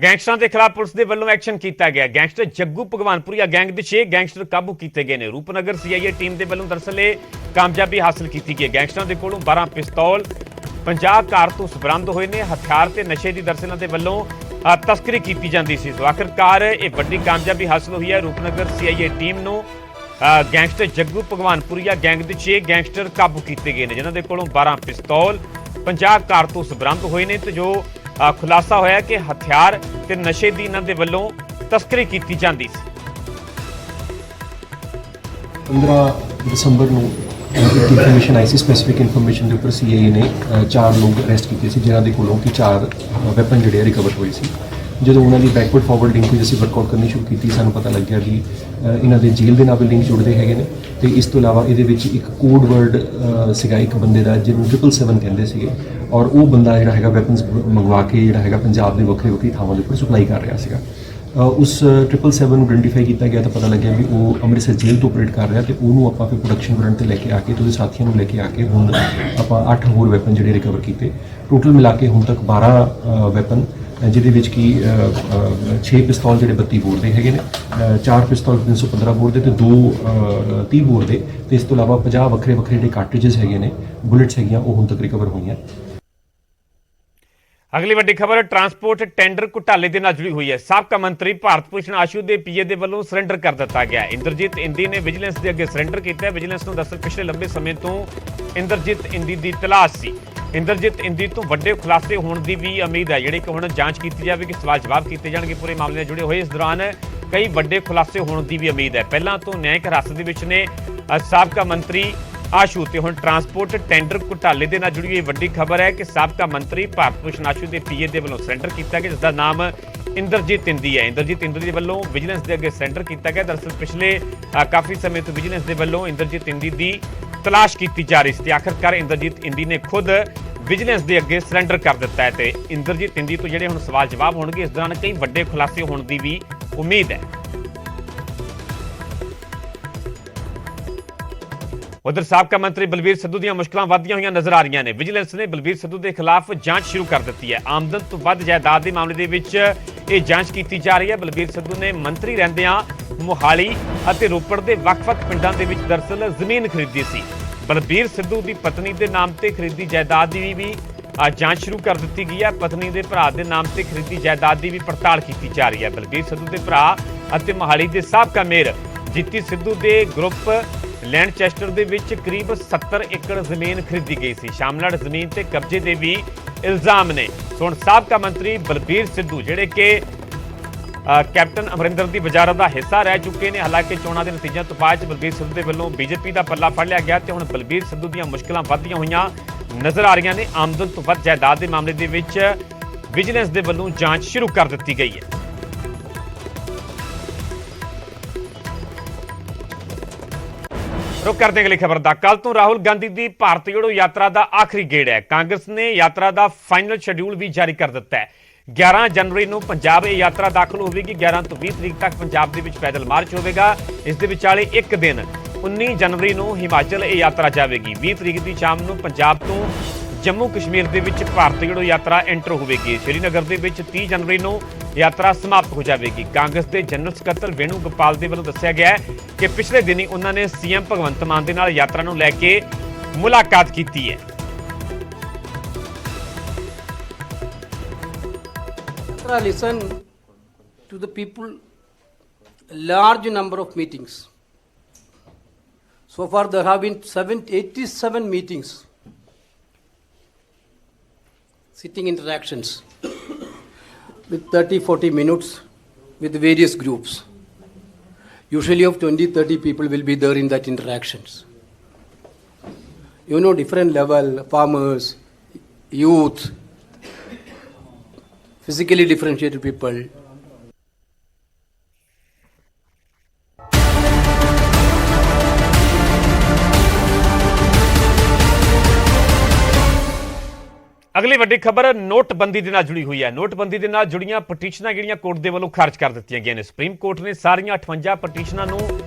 ਗੈਂਗਸਟਰਾਂ ਦੇ ਖਿਲਾਫ ਪੁਲਿਸ ਦੇ ਵੱਲੋਂ ਐਕਸ਼ਨ ਕੀਤਾ ਗਿਆ। ਗੈਂਗਸਟਰ ਜੱਗੂ ਭਗਵਾਨਪੁਰੀਆ ਗੈਂਗ ਦੇ 6 ਗੈਂਗਸਟਰ ਕਾਬੂ ਕੀਤੇ ਗਏ ਨੇ। ਰੂਪਨਗਰ ਸੀਆਈਏ ਟੀਮ ਦੇ ਵੱਲੋਂ ਦਰਅਸਲ ਇਹ ਕਾਮਯਾਬੀ ਹਾਸਲ ਕੀਤੀ ਗਈ। ਗੈਂਗਸਟਰਾਂ ਦੇ ਕੋਲੋਂ 12 ਪਿਸਤੌਲ 50 ਕਾਰਤੂਸ ਬਰਾਮਦ ਹੋਏ ਨੇ। ਹਥਿਆਰ ਤੇ ਨਸ਼ੇ ਦੀ ਦਰਅਸਲ ਦੇ ਵੱਲੋਂ ਤਸਕਰੀ ਕੀਤੀ ਜਾਂਦੀ ਸੀ। ਸੋ ਆਖਿਰਕਾਰ ਇਹ ਵੱਡੀ ਕਾਮਯਾਬੀ ਹਾਸਲ ਹੋਈ ਹੈ। ਰੂਪਨਗਰ ਸੀਆਈਏ ਟੀਮ ਨੂੰ ਗੈਂਗਸਟਰ ਜੱਗੂ ਭਗਵਾਨਪੁਰੀਆ ਗੈਂਗ ਦੇ 6 ਗੈਂਗਸਟਰ ਕਾਬੂ ਕੀਤੇ ਗਏ ਨੇ, ਜਿਨ੍ਹਾਂ ਦੇ ਕੋਲੋਂ 12 ਪਿਸਤੌਲ 50 ਕਾਰਤੂਸ ਬਰਾਮਦ ਹੋਏ ਨੇ ਤੇ ਜੋ ਖੁਲਾਸਾ ਹੋਇਆ ਕਿ ਹਥਿਆਰ ਤੇ ਨਸ਼ੇ ਦੀ ਇਹਨਾਂ ਦੇ ਵੱਲੋਂ ਤਸਕਰੀ ਕੀਤੀ ਜਾਂਦੀ ਸੀ। 15 ਦਸੰਬਰ ਨੂੰ ਇਨਫੋਰਮੇਸ਼ਨ ਆਈ ਸੀ। ਸਪੈਸੀਫਿਕ ਇਨਫੋਰਮੇਸ਼ਨ ਦੇ ਉੱਪਰ ਸੀਆਈਏ ਨੇ 4 ਲੋਕ ਅਰੈਸਟ ਕੀਤੇ ਸੀ, ਜਿਨ੍ਹਾਂ ਦੇ ਕੋਲੋਂ ਕਿ 4 ਵੈਪਨ ਜਿਹੜੇ ਰਿਕਵਰ ਹੋਏ ਸੀ। ਜਦੋਂ ਉਹਨਾਂ ਦੀ ਬੈਕਵਰਡ ਫਾਰਵਰਡ ਲਿੰਕ ਵਿੱਚ ਅਸੀਂ ਵਰਕਆਊਟ ਕਰਨੀ ਸ਼ੁਰੂ ਕੀਤੀ, ਸਾਨੂੰ ਪਤਾ ਲੱਗਿਆ ਵੀ ਇਹਨਾਂ ਦੇ ਜੇਲ੍ਹ ਦੇ ਨਾਲ ਵੀ ਲਿੰਕ ਜੁੜਦੇ ਹੈਗੇ ਨੇ। ਤੇ ਇਸ ਤੋਂ ਇਲਾਵਾ ਇਹਦੇ ਵਿੱਚ ਇੱਕ ਕੋਡ ਵਰਡ ਸੀਗਾ ਇੱਕ ਬੰਦੇ ਦਾ, ਜਿਹਨੂੰ 777 ਕਹਿੰਦੇ ਸੀਗੇ, ਔਰ ਉਹ ਬੰਦਾ ਜਿਹੜਾ ਹੈਗਾ ਵੈਪਨਸ ਮੰਗਵਾ ਕੇ ਜਿਹੜਾ ਹੈਗਾ ਪੰਜਾਬ ਦੇ ਵੱਖਰੇ ਵੱਖਰੀ ਥਾਵਾਂ ਦੇ ਉੱਪਰ ਸਪਲਾਈ ਕਰ ਰਿਹਾ ਸੀਗਾ। ਉਸ 777 ਨੂੰ ਆਇਡੈਂਟੀਫਾਈ ਕੀਤਾ ਗਿਆ ਤਾਂ ਪਤਾ ਲੱਗਿਆ ਵੀ ਉਹ ਅੰਮ੍ਰਿਤਸਰ ਜੇਲ੍ਹ ਤੋਂ ਆਪਰੇਟ ਕਰ ਰਿਹਾ, ਤੇ ਉਹਨੂੰ ਆਪਾਂ ਫਿਰ ਪ੍ਰੋਡਕਸ਼ਨ ਕਰਨ ਤੇ ਲੈ ਕੇ ਆ ਕੇ ਤੇ ਉਹਦੇ ਸਾਥੀਆਂ ਨੂੰ ਲੈ ਕੇ ਆ ਕੇ ਹੁਣ ਆਪਾਂ 8 ਹੋਰ ਵੈਪਨ ਜਿਹੜੇ ਰਿਕਵਰ ਕੀਤੇ। ਟੋਟਲ ਮਿਲਾ ਕੇ ਹੁਣ ਤੱਕ 12 ਵੈਪਨ, ਜਿਹਦੇ ਵਿੱਚ ਕਿ 6 ਪਿਸਤੌਲ ਜਿਹੜੇ 32 ਬੋਰ ਦੇ ਹੈਗੇ ਨੇ, 4 ਪਿਸਤੌਲ 315 ਬੋਰ ਦੇ ਤੇ 2 30 ਬੋਰ ਦੇ, ਤੇ ਇਸ ਤੋਂ ਇਲਾਵਾ 50 ਵੱਖਰੇ ਵੱਖਰੇ ਜਿਹੜੇ ਕਾਰਟ੍ਰਿਜਸ ਹੈਗੇ ਨੇ, ਬੁਲੇਟਸ ਹੈਗੀਆਂ, ਉਹ ਹੁਣ ਤੱਕ ਰਿਕਵਰ ਹੋਈਆਂ। ਅਗਲੀ ਵੱਡੀ ਖਬਰ ਟਰਾਂਸਪੋਰਟ ਟੈਂਡਰ ਘੁਟਾਲੇ ਦੇ ਨਾਲ ਜੁੜੀ ਹੋਈ ਹੈ। ਸਾਬਕਾ ਮੰਤਰੀ ਭਾਰਤ ਭੂਸ਼ਣ ਆਸ਼ੂ ਦੇ ਪੀਏ ਦੇ ਵੱਲੋਂ ਸਰੈਂਡਰ ਕਰ ਦਿੱਤਾ ਗਿਆ। ਇੰਦਰਜੀਤ ਇੰਦੀ ਨੇ ਵਿਜੀਲੈਂਸ ਦੇ ਅੱਗੇ ਸਰੈਂਡਰ ਕੀਤਾ। ਵਿਜੀਲੈਂਸ ਨੂੰ ਦਰਅਸਲ ਪਿਛਲੇ ਲੰਬੇ ਸਮੇਂ ਤੋਂ ਇੰਦਰਜੀਤ ਇੰਦੀ ਦੀ ਤਲਾਸ਼ ਸੀ। ਇੰਦਰਜੀਤ ਇੰਦੀ ਤੋਂ ਵੱਡੇ ਖੁਲਾਸੇ ਹੋਣ ਦੀ ਵੀ ਉਮੀਦ ਹੈ, ਜਿਹੜੀ ਕਿ ਹੁਣ ਜਾਂਚ ਕੀਤੀ ਜਾਵੇਗੀ, ਸਵਾਲ ਜਵਾਬ ਕੀਤੇ ਜਾਣਗੇ ਪੂਰੇ ਮਾਮਲੇ ਨਾਲ ਜੁੜੇ ਹੋਏ। ਇਸ ਦੌਰਾਨ ਕਈ ਵੱਡੇ ਖੁਲਾਸੇ ਹੋਣ ਦੀ ਵੀ ਉਮੀਦ ਹੈ। ਪਹਿਲਾਂ ਤੋਂ ਨਿਆਇਕ ਹਿਰਾਸਤ ਦੇ ਵਿੱਚ ਨੇ ਸਾਬਕਾ ਮੰਤਰੀ ਆਸ਼ੂ, ਤੇ ਹੁਣ ਟਰਾਂਸਪੋਰਟ ਟੈਂਡਰ ਘੁਟਾਲੇ ਦੇ ਨਾਲ ਜੁੜੀ ਹੋਈ ਵੱਡੀ ਖਬਰ ਹੈ ਕਿ ਸਾਬਕਾ ਮੰਤਰੀ ਭਾਰਤ ਭੂਸ਼ਣ ਆਸ਼ੂ ਦੇ ਪੀਏ ਦੇ ਵੱਲੋਂ ਸਰੈਂਡਰ ਕੀਤਾ ਗਿਆ, ਜਿਸ ਦਾ ਨਾਮ ਇੰਦਰਜੀਤ ਇੰਦੀ ਹੈ। ਇੰਦਰਜੀਤ ਇੰਦੀ ਦੇ ਵੱਲੋਂ ਵਿਜੀਲੈਂਸ ਦੇ ਅੱਗੇ ਸਰੈਂਡਰ ਕੀਤਾ ਗਿਆ। ਦਰਅਸਲ ਪਿਛਲੇ ਕਾਫੀ ਸਮੇਂ ਤੋਂ ਵਿਜੀਲੈਂਸ ਦੇ ਵੱਲੋਂ ਇੰਦਰਜੀਤ ਇੰਦੀ ਦੀ ਤਲਾਸ਼ ਕੀਤੀ ਜਾ ਰਹੀ ਸੀ ਤੇ ਆਖਿਰਕਾਰ ਇੰਦਰਜੀਤ ਇੰਦੀ ਨੇ ਖੁਦ ਵਿਜੀਲੈਂਸ ਦੇ ਅੱਗੇ ਸਰੈਂਡਰ ਕਰ ਦਿੱਤਾ ਹੈ। ਤੇ ਇੰਦਰਜੀਤ ਇੰਦੀ ਤੋਂ ਜਿਹੜੇ ਹੁਣ ਸਵਾਲ ਜਵਾਬ ਹੋਣਗੇ, ਇਸ ਦੌਰਾਨ ਕਈ ਵੱਡੇ ਖੁਲਾਸੇ ਹੋਣ ਦੀ ਵੀ ਉਮੀਦ ਹੈ। ਉਧਰ ਸਾਬਕਾ ਮੰਤਰੀ ਬਲਬੀਰ ਸਿੱਧੂ ਦੀਆਂ ਮੁਸ਼ਕਲਾਂ ਵਧਦੀਆਂ ਹੋਈਆਂ ਨਜ਼ਰ ਆ ਰਹੀਆਂ ਨੇ। ਵਿਜੀਲੈਂਸ ਨੇ ਬਲਬੀਰ ਸਿੱਧੂ ਦੇ ਖਿਲਾਫ ਜਾਂਚ ਸ਼ੁਰੂ ਕਰ ਦਿੱਤੀ ਹੈ। ਆਮਦਨ ਤੋਂ ਵੱਧ ਜਾਇਦਾਦ ਦੇ ਮਾਮਲੇ ਦੇ ਵਿੱਚ ਇਹ ਜਾਂਚ ਕੀਤੀ ਜਾ ਰਹੀ ਹੈ। ਬਲਬੀਰ ਸਿੱਧੂ ਨੇ ਮੰਤਰੀ ਰਹਿੰਦਿਆਂ ਮੋਹਾਲੀ ਅਤੇ ਰੋਪੜ ਦੇ ਵੱਖ-ਵੱਖ ਪਿੰਡਾਂ ਦੇ ਵਿੱਚ ਦਰਅਸਲ ਜ਼ਮੀਨ ਖਰੀਦੀ ਸੀ। ਬਲਬੀਰ ਸਿੱਧੂ ਦੀ ਪਤਨੀ ਦੇ ਨਾਮ ਤੇ ਖਰੀਦੀ ਜਾਇਦਾਦ ਦੀ ਵੀ ਜਾਂਚ ਸ਼ੁਰੂ ਕਰ ਦਿੱਤੀ ਗਈ ਹੈ। ਪਤਨੀ ਦੇ ਭਰਾ ਦੇ ਨਾਮ ਤੇ ਖਰੀਦੀ ਜਾਇਦਾਦ ਦੀ ਵੀ ਪੜਤਾਲ ਕੀਤੀ ਜਾ ਰਹੀ ਹੈ। ਬਲਬੀਰ ਸਿੱਧੂ ਦੇ ਭਰਾ ਅਤੇ ਮੋਹਾਲੀ ਦੇ ਸਾਬਕਾ ਮੇਅਰ ਜੀਤੀ ਸਿੱਧੂ ਦੇ ਗਰੁੱਪ ਲੈਂਡਚੈਸਟਰ ਦੇ ਵਿੱਚ ਕਰੀਬ 70 ਏਕੜ ਜ਼ਮੀਨ ਖਰੀਦੀ ਗਈ ਸੀ। ਸ਼ਾਮਲਾਟ ਜ਼ਮੀਨ ਤੇ ਕਬਜ਼ੇ ਦੇ ਵੀ ਇਲਜ਼ਾਮ ਨੇ। ਹੁਣ ਸਾਬਕਾ ਮੰਤਰੀ ਬਲਬੀਰ ਸਿੱਧੂ, ਜਿਹੜੇ ਕਿ ਕੈਪਟਨ ਅਮਰਿੰਦਰ ਦੀ ਵਜ਼ਾਰਤ ਦਾ ਹਿੱਸਾ ਰਹਿ ਚੁੱਕੇ ਨੇ, ਹਾਲਾਂਕਿ ਚੋਣਾਂ ਦੇ ਨਤੀਜਿਆਂ ਤੋਂ ਬਾਅਦ ਬਲਬੀਰ ਸਿੱਧੂ ਦੇ ਵੱਲੋਂ ਬੀਜੇਪੀ ਦਾ ਪੱਲਾ ਫੜ ਲਿਆ ਗਿਆ ਤੇ ਹੁਣ ਬਲਬੀਰ ਸਿੱਧੂ ਦੀਆਂ ਮੁਸ਼ਕਲਾਂ ਵੱਧਦੀਆਂ ਹੋਈਆਂ ਨਜ਼ਰ ਆ ਰਹੀਆਂ ਨੇ। ਆਮਦਨ ਤੋਂ ਵੱਧ ਜਾਇਦਾਦ ਦੇ ਮਾਮਲੇ ਦੇ ਵਿੱਚ ਵਿਜੀਲੈਂਸ ਦੇ ਵੱਲੋਂ ਜਾਂਚ ਸ਼ੁਰੂ ਕਰ ਦਿੱਤੀ ਗਈ ਹੈ। ਰੁਕ ਕਰਦੇ ਅਗਲੀ ਖਬਰ ਦਾ। ਕੱਲ ਤੋਂ ਰਾਹੁਲ ਗਾਂਧੀ ਦੀ ਭਾਰਤ ਜੋੜੋ ਯਾਤਰਾ ਦਾ ਆਖਰੀ ਗੇੜ ਹੈ। ਕਾਂਗਰਸ ਨੇ ਯਾਤਰਾ ਦਾ ਫਾਈਨਲ ਸ਼ੈਡਿਊਲ ਵੀ ਜਾਰੀ ਕਰ ਦਿੱਤਾ ਹੈ। 11 ਜਨਵਰੀ ਨੂੰ ਪੰਜਾਬ ਇਹ ਯਾਤਰਾ ਦਾਖਲ ਹੋਵੇਗੀ। 11 ਤੋਂ 20 ਤਰੀਕ ਤੱਕ ਪੰਜਾਬ ਦੇ ਵਿੱਚ ਪੈਦਲ ਮਾਰਚ ਹੋਵੇਗਾ। ਇਸ ਦੇ ਵਿਚਾਲੇ ਇੱਕ ਦਿਨ 19 ਜਨਵਰੀ ਨੂੰ ਹਿਮਾਚਲ ਇਹ ਯਾਤਰਾ ਜਾਵੇਗੀ। 20 ਤਰੀਕ ਦੀ ਸ਼ਾਮ ਨੂੰ ਪੰਜਾਬ ਤੋਂ ਜੰਮੂ ਕਸ਼ਮੀਰ ਦੇ ਵਿੱਚ ਭਾਰਤ ਜੋੜੋ ਯਾਤਰਾ ਐਂਟਰ ਹੋਵੇਗੀ। ਸ਼੍ਰੀਨਗਰ ਦੇ ਵਿੱਚ 30 ਜਨਵਰੀ ਨੂੰ ਯਾਤਰਾ ਸਮਾਪਤ ਹੋ ਜਾਵੇਗੀ। ਕਾਂਗਰਸ ਦੇ ਜਨਰਲ ਸਕੱਤਰ ਵੇਣੂ ਗੋਪਾਲ ਦੇ ਵੱਲੋਂ ਦੱਸਿਆ ਗਿਆ ਹੈ ਕਿ ਪਿਛਲੇ ਦਿਨੀ ਉਹਨਾਂ ਨੇ ਸੀਐਮ ਭਗਵੰਤ ਮਾਨ ਦੇ ਨਾਲ ਯਾਤਰਾ ਨੂੰ ਲੈ ਕੇ ਮੁਲਾਕਾਤ ਕੀਤੀ ਹੈ। Listen to the people, large number of meetings. So far there have been 87 meetings, sitting interactions with 30-40 minutes with various groups. Usually of 20-30 people will be there in that interactions. You know, different level, farmers, youth, physically differentiated people. ਅਗਲੀ ਵੱਡੀ ਖਬਰ ਨੋਟਬੰਦੀ ਦੇ ਨਾਲ ਜੁੜੀ ਹੋਈ ਹੈ। ਨੋਟਬੰਦੀ ਦੇ ਨਾਲ ਜੁੜੀਆਂ ਪਟੀਸ਼ਨਾਂ ਜਿਹੜੀਆਂ ਕੋਰਟ ਦੇ ਵੱਲੋਂ ਖਾਰਜ ਕਰ ਦਿੱਤੀਆਂ ਗਈਆਂ ਨੇ। ਸੁਪਰੀਮ ਕੋਰਟ ਨੇ ਸਾਰੀਆਂ 58 ਪਟੀਸ਼ਨਾਂ ਨੂੰ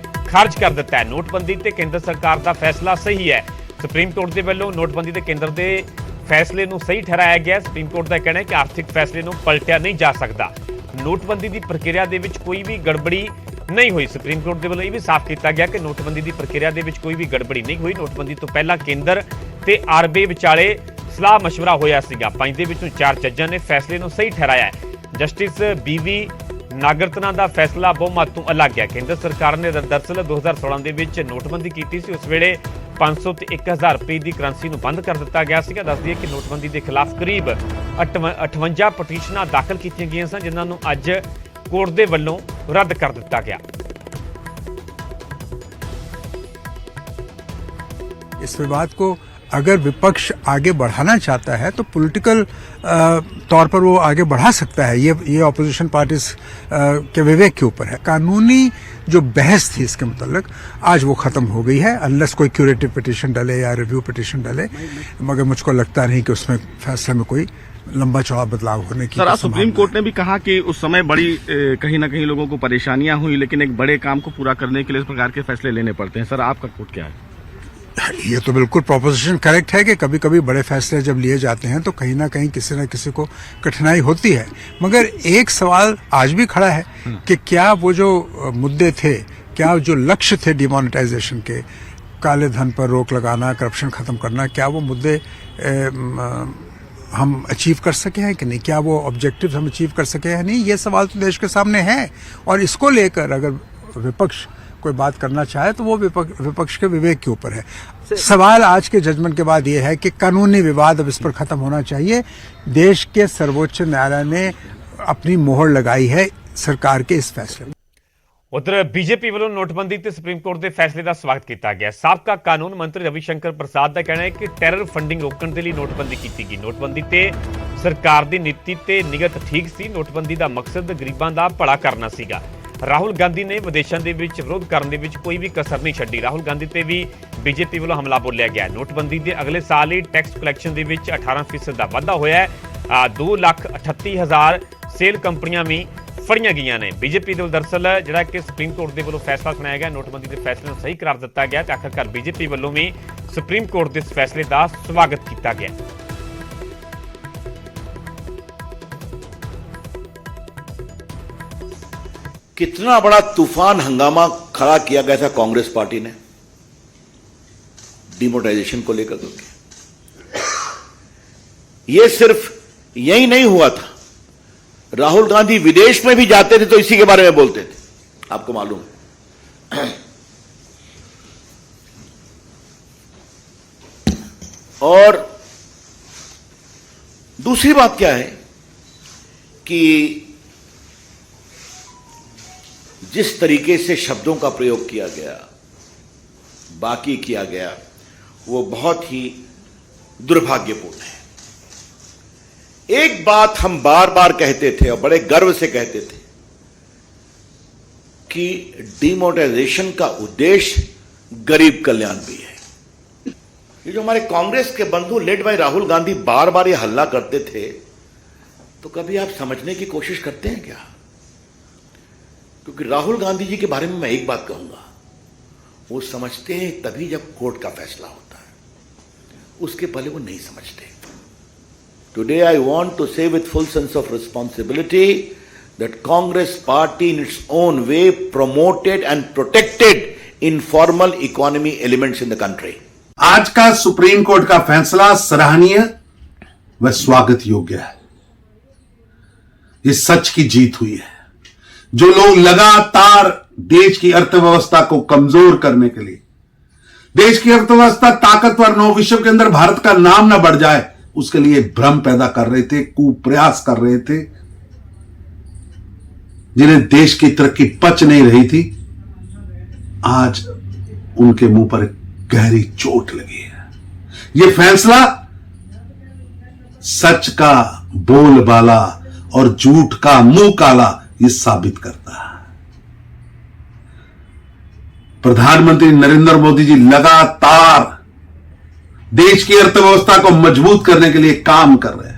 ਖਾਰਜ ਕਰ ਦਿੱਤਾ ਹੈ। ਨੋਟਬੰਦੀ ਤੇ ਕੇਂਦਰ ਸਰਕਾਰ ਦਾ ਫੈਸਲਾ ਸਹੀ ਹੈ। ਸੁਪਰੀਮ ਕੋਰਟ ਦੇ ਵੱਲੋਂ ਨੋਟਬੰਦੀ ਤੇ ਕੇਂਦਰ ਦੇ ਫੈਸਲੇ ਨੂੰ ਸਹੀ ਠਹਿਰਾਇਆ ਗਿਆ। ਸੁਪਰੀਮ ਕੋਰਟ ਦਾ ਕਹਿਣਾ ਹੈ ਕਿ ਆਰਥਿਕ ਫੈਸਲੇ ਨੂੰ ਪਲਟਿਆ ਨਹੀਂ ਜਾ ਸਕਦਾ। ਨੋਟਬੰਦੀ ਦੀ ਪ੍ਰਕਿਰਿਆ ਦੇ ਵਿੱਚ ਕੋਈ ਵੀ ਗੜਬੜੀ ਨਹੀਂ ਹੋਈ। ਸੁਪਰੀਮ ਕੋਰਟ ਦੇ ਵੱਲੋਂ ਇਹ ਵੀ ਸਾਫ਼ ਕੀਤਾ ਗਿਆ ਕਿ ਨੋਟਬੰਦੀ ਦੀ ਪ੍ਰਕਿਰਿਆ ਦੇ ਵਿੱਚ ਕੋਈ ਵੀ ਗੜਬੜੀ ਨਹੀਂ ਹੋਈ। ਨੋਟਬੰਦੀ ਤੋਂ ਪਹਿਲਾਂ ਕੇਂਦਰ ਤੇ ਆਰਬੀਆਈ ਵਿਚਾਲੇ ਸਲਾਹ ਮਸ਼ਵਰਾ ਹੋਇਆ ਸੀਗਾ। 5 ਦੇ ਵਿੱਚੋਂ 4 ਜੱਜਾਂ ਨੇ ਫੈਸਲੇ ਨੂੰ ਸਹੀ ਠਹਿਰਾਇਆ ਹੈ। ਜਸਟਿਸ BV ਨਾਗਰਤਨਾ ਦਾ ਫੈਸਲਾ ਬਹੁਮਤ ਤੋਂ ਅਲੱਗ ਹੈ। ਕੇਂਦਰ ਸਰਕਾਰ ਨੇ ਦਰਅਸਲ 2016 ਦੇ ਵਿੱਚ ਨੋਟਬੰਦੀ ਕੀਤੀ ਸੀ। ਉਸ ਵੇਲੇ 500 ਤੇ 1000 ਰੁਪਏ ਦੀ ਕਰੰਸੀ ਨੂੰ ਬੰਦ ਕਰ ਦਿੱਤਾ ਗਿਆ ਸੀਗਾ। ਦੱਸ ਦਈਏ ਕਿ ਨੋਟਬੰਦੀ ਦੇ ਖਿਲਾਫ ਕਰੀਬ 58 ਪਟੀਸ਼ਨਾਂ ਦਾਖਲ ਕੀਤੀਆਂ ਗਈਆਂ ਸਨ, ਜਿਨ੍ਹਾਂ ਨੂੰ ਅੱਜ ਕੋਰਟ ਦੇ ਵੱਲੋਂ ਰੱਦ ਕਰ ਦਿੱਤਾ ਗਿਆ। इस विवाद को अगर विपक्ष आगे बढ़ाना चाहता है तो पॉलिटिकल तौर पर वो आगे बढ़ा सकता है। ये ऑपोजिशन पार्टीज के विवेक के ऊपर है। कानूनी जो बहस थी इसके मुताल्लिक आज वो खत्म हो गई है, अनलेस कोई क्यूरेटिव पिटीशन डाले या रिव्यू पिटीशन डाले, मगर मुझको लगता नहीं कि उसमें फैसले में कोई लंबा चौड़ा बदलाव होने की। सर, सुप्रीम कोर्ट ने भी कहा कि उस समय बड़ी कहीं ना कहीं लोगों को परेशानियां हुई, लेकिन एक बड़े काम को पूरा करने के लिए इस प्रकार के फैसले लेने पड़ते हैं। सर, आपका कोर्ट क्या है? ये तो बिल्कुल प्रोपोजिशन करेक्ट है कि कभी कभी बड़े फैसले जब लिए जाते हैं तो कहीं ना कहीं किसी न किसी को कठिनाई होती है, मगर एक सवाल आज भी खड़ा है कि क्या वो जो मुद्दे थे, क्या जो लक्ष्य थे डिमोनेटाइजेशन के, काले धन पर रोक लगाना, करप्शन खत्म करना, क्या वो मुद्दे हम अचीव कर सके हैं कि नहीं? क्या वो ऑब्जेक्टिव हम अचीव कर सके हैं नहीं? ये सवाल तो देश के सामने है, और इसको लेकर अगर विपक्ष कोई बात करना चाहे तो वो विपक्ष के विवेक के ऊपर है। सवाल आज के जजमेंट के बाद ये है कि कानूनी विवाद अब इस पर खत्म होना चाहिए। देश के सर्वोच्च न्यायालय ने अपनी मोहर लगाई है सरकार के इस फैसले में। उधर बीजेपी वालों नोटबंदी ते सुप्रीम कोर्ट के फैसले का स्वागत किया गया। साबका कानून मंत्री रविशंकर प्रसाद का कहना है कि टैरर फंडिंग रोकने के लिए नोटबंदी की गई। नोटबंदी ते सरकार की नीति ते निगत ठीक सी। नोटबंदी का मकसद गरीबों का भला करना सीगा। राहुल गांधी ने विदेशों के विरोध करने में कोई भी कसर नहीं छड्डी। राहुल गांधी ते भी बीजेपी वालों हमला बोलिया गया। नोटबंदी के अगले साल ही टैक्स कलैक्शन के 18% का वाधा होया है। 2,38,000 सेल कंपनियां भी फड़ियां गई ने। बीजेपी के दरअसल जिहड़ा कि सुप्रीम कोर्ट के वालों फैसला सुनाया गया, नोटबंदी के फैसले को सही करार दिता गया। आखिरकार बीजेपी वालों भी सुप्रीम कोर्ट के इस फैसले का स्वागत किया गया। कितना बड़ा तूफान हंगामा खड़ा किया गया था कांग्रेस पार्टी ने डिमोनेटाइजेशन को लेकर के। यह सिर्फ यही नहीं हुआ था, राहुल गांधी विदेश में भी जाते थे तो इसी के बारे में बोलते थे, आपको मालूम है। और दूसरी बात क्या है कि जिस तरीके से शब्दों का प्रयोग किया गया, बाकी किया गया, वो बहुत ही दुर्भाग्यपूर्ण है। एक बात हम बार बार कहते थे और बड़े गर्व से कहते थे कि डिमोनेटाइजेशन का उद्देश्य गरीब कल्याण भी है। ये जो हमारे कांग्रेस के बंधु लेड बाय राहुल गांधी बार बार ये हल्ला करते थे, तो कभी आप समझने की कोशिश करते हैं क्या? क्योंकि राहुल गांधी जी के बारे में मैं एक बात कहूंगा, वो समझते हैं तभी जब कोर्ट का फैसला होता है, उसके पहले वो नहीं समझते। टुडे आई वांट टू से with full sense of responsibility that Congress party in its own way promoted and protected informal economy elements in the country. आज का सुप्रीम कोर्ट का फैसला सराहनीय व स्वागत योग्य है। इस सच की जीत हुई है। जो लोग लगातार देश की अर्थव्यवस्था को कमजोर करने के लिए, देश की अर्थव्यवस्था ताकतवर न हो, विश्व के अंदर भारत का नाम न बढ़ जाए, उसके लिए भ्रम पैदा कर रहे थे, कुप्रयास कर रहे थे, जिन्हें देश की तरक्की पच नहीं रही थी, आज उनके मुंह पर गहरी चोट लगी है। यह फैसला सच का बोलबाला और झूठ का मुंह काला ये साबित करता है। प्रधानमंत्री नरेंद्र मोदी जी लगातार देश की अर्थव्यवस्था को मजबूत करने के लिए काम कर रहे हैं।